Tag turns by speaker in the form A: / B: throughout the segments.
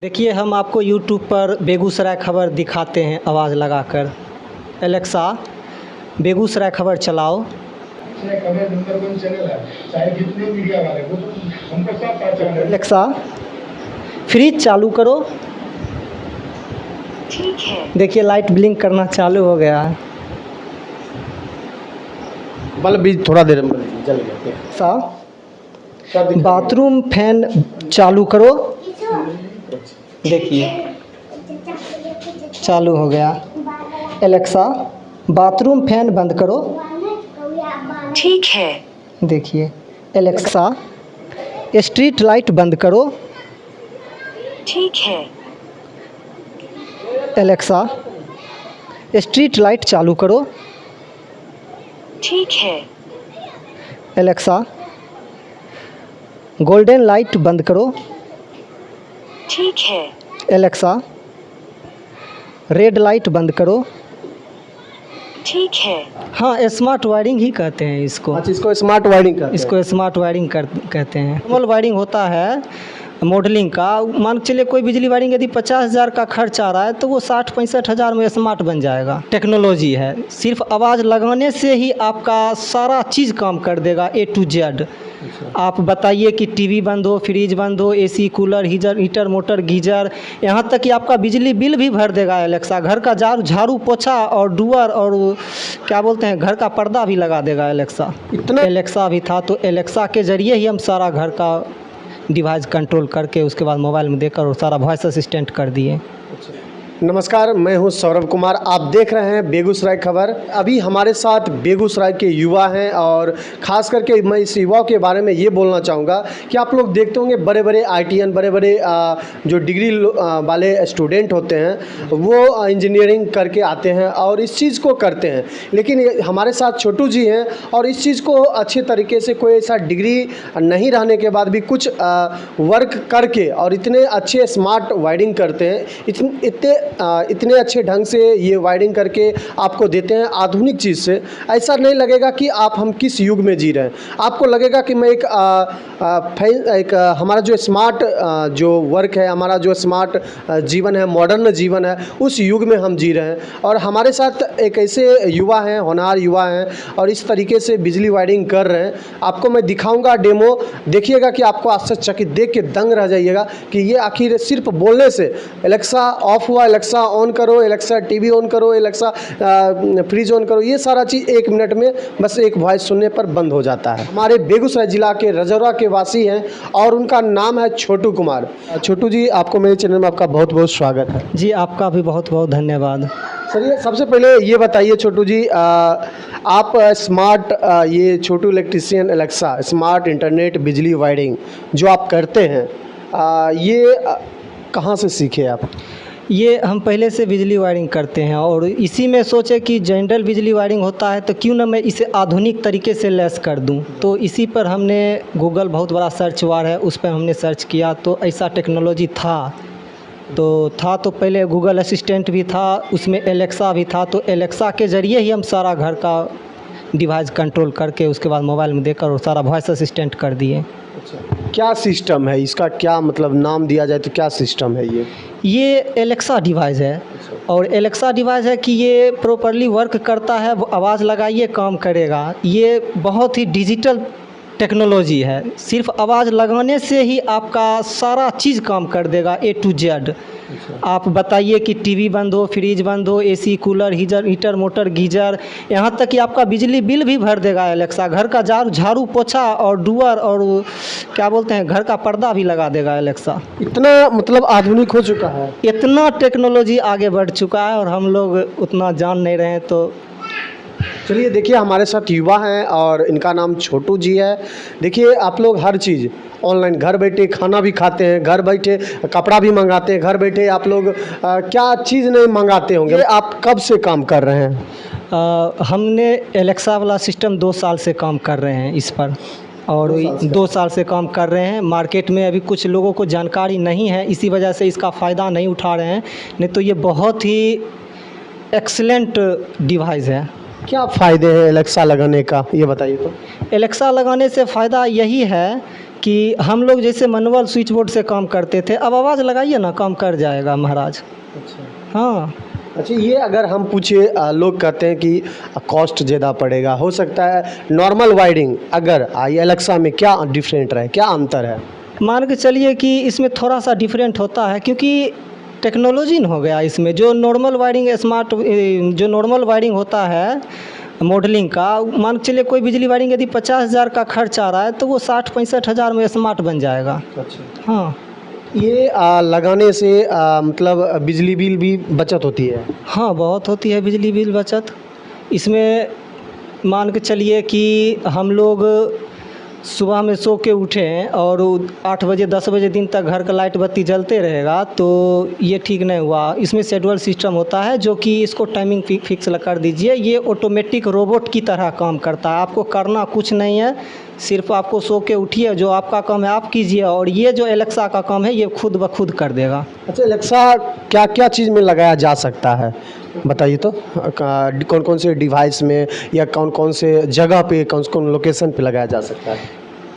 A: देखिए हम आपको यूट्यूब पर बेगूसराय खबर दिखाते हैं आवाज़ लगाकर। एलेक्सा बेगूसराय खबर चलाओ।
B: खबर नंबर 1 चैनल है, चाहे जितने मीडिया वाले वो तो हमको सब पहचान है।
A: एलेक्सा फ्रिज चालू करो।
C: ठीक है।
A: देखिए लाइट ब्लिंक करना चालू हो गया है।
D: बल्ब भी थोड़ा देर में जल गया।
A: एलेक्सा बाथरूम फैन चालू करो। देखिए चालू हो गया। एलेक्सा बाथरूम फैन बंद करो।
C: ठीक है।
A: देखिए एलेक्सा स्ट्रीट लाइट बंद करो।
C: ठीक है।
A: एलेक्सा स्ट्रीट लाइट चालू करो।
C: ठीक है।
A: एलेक्सा गोल्डन लाइट बंद करो।
C: ठीक है।
A: एलेक्सा रेड लाइट बंद करो।
C: ठीक है।
A: हाँ स्मार्ट वायरिंग ही कहते हैं इसको।
D: अच्छा, इसको स्मार्ट वायरिंग कहते हैं।
A: इसको स्मार्ट वायरिंग कहते हैं। नॉर्मल वायरिंग होता है मॉडलिंग का, मान के चलिए कोई बिजली वायरिंग यदि 50,000 का खर्च आ रहा है तो वो 60-65 हज़ार में स्मार्ट बन जाएगा। टेक्नोलॉजी है, सिर्फ आवाज़ लगाने से ही आपका सारा चीज़ काम कर देगा A to Z। आप बताइए कि टीवी बंद हो, फ्रिज बंद हो, AC, cooler, heater, motor, geyser, यहाँ तक कि आपका बिजली बिल भी भर देगा एलेक्सा। घर का झाड़ू पोछा और डुअर और क्या बोलते हैं घर का पर्दा भी लगा देगा एलेक्सा।
D: इतना
A: एलेक्सा भी था तो एलेक्सा के ज़रिए ही हम सारा घर का डिवाइस कंट्रोल करके उसके बाद मोबाइल में देकर और सारा वॉइस असिस्टेंट कर दिए।
D: नमस्कार, मैं हूं सौरभ कुमार। आप देख रहे हैं बेगूसराय खबर। अभी हमारे साथ बेगूसराय के युवा हैं और ख़ास करके मैं इस युवाओं के बारे में ये बोलना चाहूँगा कि आप लोग देखते होंगे बड़े बड़े ITN, बड़े बड़े जो डिग्री वाले स्टूडेंट होते हैं वो इंजीनियरिंग करके आते हैं और इस चीज़ को करते हैं। लेकिन हमारे साथ छोटू जी हैं और इस चीज़ को अच्छे तरीके से कोई ऐसा डिग्री नहीं रहने के बाद भी कुछ वर्क करके और इतने अच्छे स्मार्ट वायरिंग करते हैं, इतने अच्छे ढंग से ये वायरिंग करके आपको देते हैं आधुनिक चीज़ से। ऐसा नहीं लगेगा कि आप हम किस युग में जी रहे हैं, आपको लगेगा कि मैं एक हमारा जो स्मार्ट जो वर्क है, हमारा जो स्मार्ट जीवन है, मॉडर्न जीवन है, उस युग में हम जी रहे हैं। और हमारे साथ एक ऐसे युवा हैं, होनहार युवा हैं और इस तरीके से बिजली वायरिंग कर रहे हैं। आपको मैं दिखाऊंगा डेमो, देखिएगा कि आपको आश्चर्यचकित देख के दंग रह जाइएगा कि ये आखिर सिर्फ बोलने से एलेक्सा ऑफ हुआ, एलेक्सा ऑन करो, एलेक्सा टीवी ऑन करो, एलेक्सा फ्रिज ऑन करो, ये सारा चीज़ 1 मिनट में बस एक वॉइस सुनने पर बंद हो जाता है। हमारे बेगूसराय जिला के रजौरा के वासी हैं और उनका नाम है छोटू कुमार। छोटू जी, आपको मेरे चैनल में आपका बहुत बहुत स्वागत है।
A: जी आपका भी बहुत बहुत धन्यवाद।
D: चलिए सबसे पहले ये बताइए छोटू जी, आप स्मार्ट ये छोटू इलेक्ट्रीशियन एलेक्सा स्मार्ट इंटरनेट बिजली वायरिंग जो आप करते हैं, ये कहाँ से सीखे आप?
A: ये हम पहले से बिजली वायरिंग करते हैं और इसी में सोचे कि जनरल बिजली वायरिंग होता है तो क्यों ना मैं इसे आधुनिक तरीके से लैस कर दूं। तो इसी पर हमने गूगल बहुत बड़ा सर्च बार है, उस पर हमने सर्च किया तो ऐसा टेक्नोलॉजी था तो पहले गूगल असिस्टेंट भी था, उसमें एलेक्सा भी था। तो एलेक्सा के ज़रिए ही हम सारा घर का डिवाइस कंट्रोल करके उसके बाद मोबाइल में देकर और सारा वॉइस असिस्टेंट कर दिए।
D: क्या सिस्टम है इसका, क्या मतलब नाम दिया जाए तो क्या सिस्टम है ये?
A: एलेक्सा डिवाइस है और एलेक्सा डिवाइस है कि ये प्रॉपरली वर्क करता है, वो आवाज़ लगाइए काम करेगा। ये बहुत ही डिजिटल टेक्नोलॉजी है, सिर्फ आवाज़ लगाने से ही आपका सारा चीज़ काम कर देगा A to Z। आप बताइए कि टीवी बंद हो, फ्रिज बंद हो, AC, cooler, heater, motor, geyser, यहाँ तक कि आपका बिजली बिल भी भर देगा एलेक्सा। घर का झाड़ू पोछा और डुअर और क्या बोलते हैं घर का पर्दा भी लगा देगा एलेक्सा।
D: इतना मतलब आधुनिक हो चुका है,
A: इतना टेक्नोलॉजी आगे बढ़ चुका है और हम लोग उतना जान नहीं रहे हैं। तो
D: चलिए देखिए हमारे साथ युवा हैं और इनका नाम छोटू जी है। देखिए आप लोग हर चीज़ ऑनलाइन घर बैठे खाना भी खाते हैं, घर बैठे कपड़ा भी मंगाते हैं, घर बैठे आप लोग क्या चीज़ नहीं मंगाते होंगे। आप कब से काम कर रहे हैं?
A: हमने एलेक्सा वाला सिस्टम 2 साल से काम कर रहे हैं इस पर और 2 साल से काम कर रहे हैं। मार्केट में अभी कुछ लोगों को जानकारी नहीं है, इसी वजह से इसका फ़ायदा नहीं उठा रहे हैं, नहीं तो ये बहुत ही एक्सीलेंट डिवाइस है।
D: क्या फ़ायदे हैं एलेक्सा लगाने का, ये बताइए तो।
A: एलेक्सा लगाने से फ़ायदा यही है कि हम लोग जैसे मैनुअल स्विच बोर्ड से काम करते थे, अब आवाज़ लगाइए ना, काम कर जाएगा महाराज।
D: अच्छा
A: हाँ,
D: अच्छा, ये अगर हम पूछे लोग कहते हैं कि कॉस्ट ज़्यादा पड़ेगा, हो सकता है नॉर्मल वायरिंग अगर ये एलेक्सा में क्या डिफरेंट रहे, क्या अंतर है?
A: मान के चलिए कि इसमें थोड़ा सा डिफरेंट होता है, क्योंकि टेक्नोलॉजी न हो गया इसमें। जो नॉर्मल वायरिंग होता है मॉडलिंग का, मान के चलिए कोई बिजली वायरिंग यदि 50,000 का खर्च आ रहा है तो वो 60-65 हज़ार में स्मार्ट बन जाएगा।
D: अच्छा,
A: हाँ
D: ये लगाने से मतलब बिजली बिल भी बचत होती है?
A: हाँ, बहुत होती है बिजली बिल बचत। इसमें मान के चलिए कि हम लोग सुबह में सो के उठें और 8 बजे 10 बजे दिन तक घर का लाइट बत्ती जलते रहेगा, तो ये ठीक नहीं हुआ। इसमें शेड्यूल सिस्टम होता है जो कि इसको टाइमिंग फिक्स कर दीजिए, ये ऑटोमेटिक रोबोट की तरह काम करता है। आपको करना कुछ नहीं है, सिर्फ आपको सो के उठिए, जो आपका काम है आप कीजिए, और ये जो एलेक्सा का काम है ये खुद ब खुद कर देगा।
D: अच्छा, एलेक्सा क्या क्या चीज़ में लगाया जा सकता है बताइए तो? कौन कौन से डिवाइस में या कौन कौन से जगह पे, कौन कौन लोकेशन पे लगाया जा सकता है?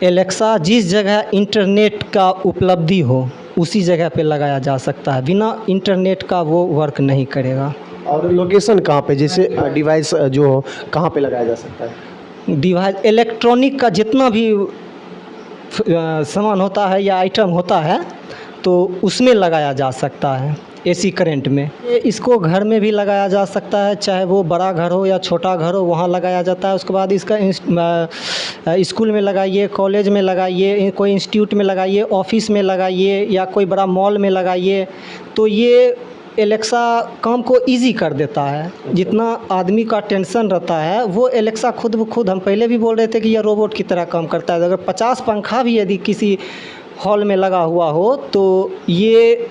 A: एलेक्सा जिस जगह इंटरनेट का उपलब्धि हो उसी जगह पे लगाया जा सकता है, बिना इंटरनेट का वो वर्क नहीं करेगा।
D: और लोकेशन कहाँ पे, जैसे डिवाइस जो हो कहाँ पे लगाया जा सकता है?
A: डिवाइस इलेक्ट्रॉनिक का जितना भी सामान होता है या आइटम होता है तो उसमें लगाया जा सकता है, एसी करंट में। ये इसको घर में भी लगाया जा सकता है, चाहे वो बड़ा घर हो या छोटा घर हो, वहाँ लगाया जाता है। उसके बाद इसका स्कूल में लगाइए, कॉलेज में लगाइए, कोई इंस्टीट्यूट में लगाइए, ऑफिस में लगाइए या कोई बड़ा मॉल में लगाइए, तो ये एलेक्सा काम को इजी कर देता है। जितना आदमी का टेंशन रहता है वो एलेक्सा खुद ब खुद, हम पहले भी बोल रहे थे कि यह रोबोट की तरह काम करता है। अगर 50 पंखा भी यदि किसी हॉल में लगा हुआ हो तो ये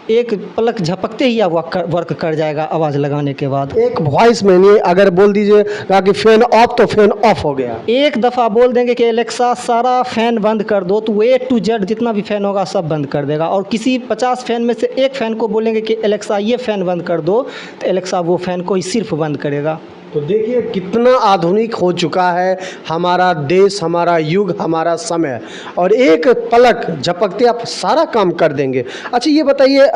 A: एक पलक झपकते ही या वर्क कर जाएगा आवाज़ लगाने के बाद।
D: एक वॉइस में नहीं, अगर बोल दीजिए कि फैन ऑफ तो फैन ऑफ हो गया।
A: एक दफ़ा बोल देंगे कि एलेक्सा सारा फ़ैन बंद कर दो, तो A to Z जितना भी फ़ैन होगा सब बंद कर देगा। और किसी 50 फ़ैन में से एक फ़ैन को बोलेंगे कि एलेक्सा ये फ़ैन बंद कर दो, तो एलेक्सा वो फ़ैन को ही सिर्फ बंद करेगा।
D: तो देखिए कितना आधुनिक हो चुका है हमारा देश, हमारा युग, हमारा समय, और एक पलक झपकते आप सारा काम कर देंगे। अच्छा, ये बताइए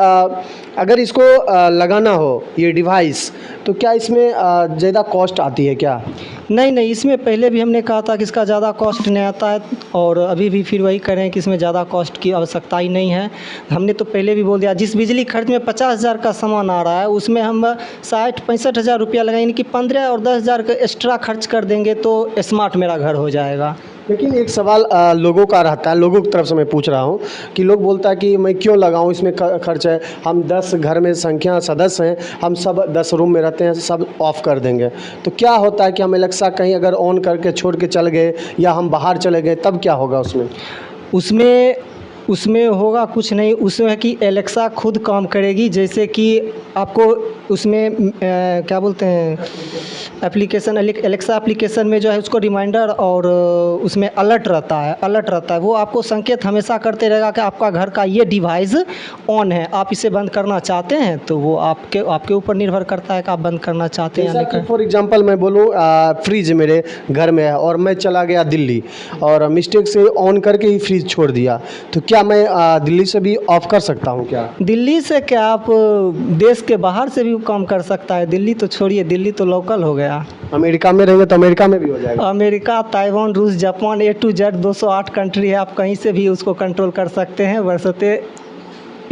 D: अगर इसको लगाना हो ये डिवाइस, तो क्या इसमें ज़्यादा कॉस्ट आती है क्या?
A: नहीं, इसमें पहले भी हमने कहा था कि इसका ज़्यादा कॉस्ट नहीं आता है, और अभी भी फिर वही करें कि इसमें ज़्यादा कॉस्ट की आवश्यकता ही नहीं है। हमने तो पहले भी बोल दिया, जिस बिजली खर्च में 50,000 का सामान आ रहा है उसमें हम 60-65 हज़ार रुपया लगाएंगे, यानी कि 15 और 10,000 का एक्स्ट्रा खर्च कर देंगे तो स्मार्ट मेरा घर हो जाएगा।
D: लेकिन एक सवाल लोगों का रहता है, लोगों की तरफ से मैं पूछ रहा हूँ कि लोग बोलता है कि मैं क्यों लगाऊँ, इसमें खर्च है, हम 10 घर में संख्या सदस्य हैं, हम सब 10 रूम में रहते हैं, सब ऑफ़ कर देंगे। तो क्या होता है कि हम एलेक्सा कहीं अगर ऑन करके छोड़ के चल गए या हम बाहर चले गए तब क्या होगा
A: उसमें होगा कुछ नहीं। उसमें कि एलेक्सा खुद काम करेगी, जैसे कि आपको उसमें क्या बोलते हैं एप्लीकेशन, एलेक्सा एप्लीकेशन में जो है उसको रिमाइंडर और उसमें अलर्ट रहता है। वो आपको संकेत हमेशा करते रहेगा कि आपका घर का ये डिवाइस ऑन है, आप इसे बंद करना चाहते हैं, तो वो आपके ऊपर निर्भर करता है कि आप बंद करना चाहते हैं या नहीं।
D: फॉर एग्जांपल मैं बोलूँ फ्रिज मेरे घर में है और मैं चला गया दिल्ली और मिस्टेक से ऑन करके ही फ्रिज छोड़ दिया, तो क्या मैं दिल्ली से भी ऑफ कर सकता हूँ क्या?
A: दिल्ली से क्या, आप देश के बाहर से भी काम कर सकता है। दिल्ली तो छोड़िए, दिल्ली तो लोकल हो गया।
D: अमेरिका में रहेंगे तो अमेरिका में भी हो जाएगा।
A: अमेरिका, ताइवान, रूस, Japan, A to Z 208 country है, आप कहीं से भी उसको कंट्रोल कर सकते हैं, बशर्ते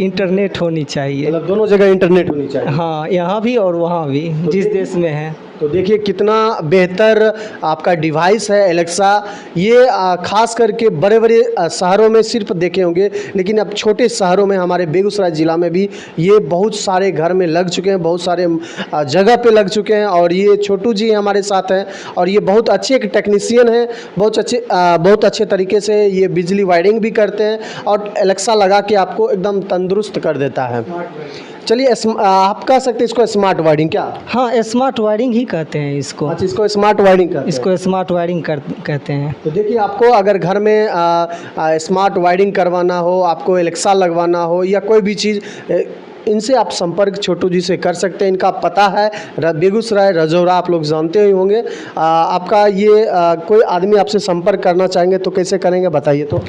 A: इंटरनेट होनी चाहिए।
D: मतलब दोनों जगह इंटरनेट होनी चाहिए।
A: हाँ, यहाँ भी और वहाँ भी, जिस देश में है।
D: तो देखिए कितना बेहतर आपका डिवाइस है एलेक्सा। ये खास करके बड़े बड़े शहरों में सिर्फ देखे होंगे, लेकिन अब छोटे शहरों में, हमारे बेगूसराय ज़िला में भी ये बहुत सारे घर में लग चुके हैं, बहुत सारे जगह पे लग चुके हैं। और ये छोटू जी हमारे साथ हैं और ये बहुत अच्छे एक टेक्नीशियन हैं, बहुत अच्छे तरीके से ये बिजली वायरिंग भी करते हैं और एलेक्सा लगा के आपको एकदम तंदुरुस्त कर देता है। चलिए आप कह सकते हैं इसको स्मार्ट वायरिंग क्या?
A: हाँ, स्मार्ट वायरिंग ही कहते हैं इसको।
D: अच्छा, इसको स्मार्ट वायरिंग कहते हैं।
A: इसको स्मार्ट वायरिंग कहते हैं।
D: तो देखिए आपको अगर घर में स्मार्ट वायरिंग करवाना हो, आपको एलेक्सा लगवाना हो या कोई भी चीज़ इनसे आप संपर्क छोटू जी से कर सकते हैं। इनका पता है बेगूसराय रजौरा, आप लोग जानते ही होंगे। आपका ये कोई आदमी आपसे संपर्क करना चाहेंगे तो कैसे करेंगे बताइए तो।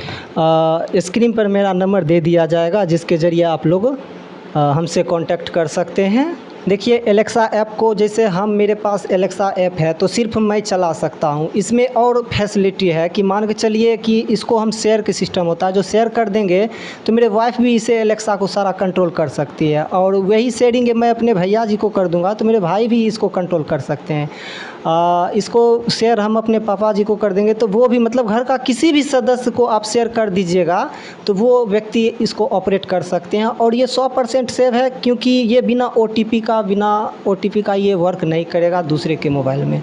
A: स्क्रीन पर मेरा नंबर दे दिया जाएगा, जिसके ज़रिए आप लोग हमसे कांटेक्ट कर सकते हैं। देखिए एलेक्सा ऐप को, जैसे मेरे पास एलेक्सा ऐप है तो सिर्फ मैं चला सकता हूँ। इसमें और फैसिलिटी है कि मान के चलिए कि इसको हम शेयर के सिस्टम होता है, जो शेयर कर देंगे तो मेरे वाइफ भी इसे एलेक्सा को सारा कंट्रोल कर सकती है, और वही शेयरिंग मैं अपने भैया जी को कर दूंगा तो मेरे भाई भी इसको कंट्रोल कर सकते हैं। इसको शेयर हम अपने पापा जी को कर देंगे तो वो भी, मतलब घर का किसी भी सदस्य को आप शेयर कर दीजिएगा तो वो व्यक्ति इसको ऑपरेट कर सकते हैं। और ये 100% सेव है, क्योंकि ये बिना OTP का ये वर्क नहीं करेगा दूसरे के मोबाइल में।